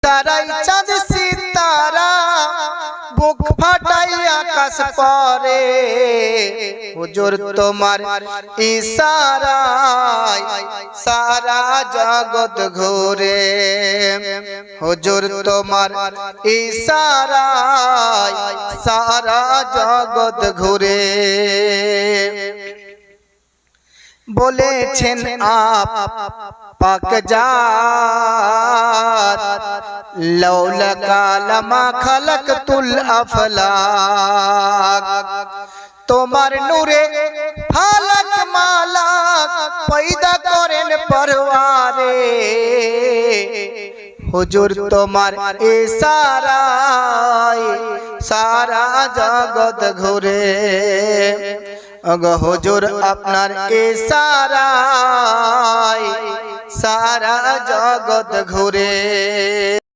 ইশারায় চাঁদ সিতারা বুক ফাটাই আকাশ পারে হুজুর তোমার ইশারায় সারা জগৎ ঘুরে হুজুর তোমার ইশারায় সারা জগৎ ঘুরে বলেছেন আপ পাক জাত লাউলাকা লামা খালাকতুল আফলাক তোমার নূরে ফালক মালাক পয়দা করেন পরওয়ারে হুজুর তোমার ইশারায় সারা জগৎ ঘুরে अगो हुजूर अपनार इशाराय सारा जगत घुरे।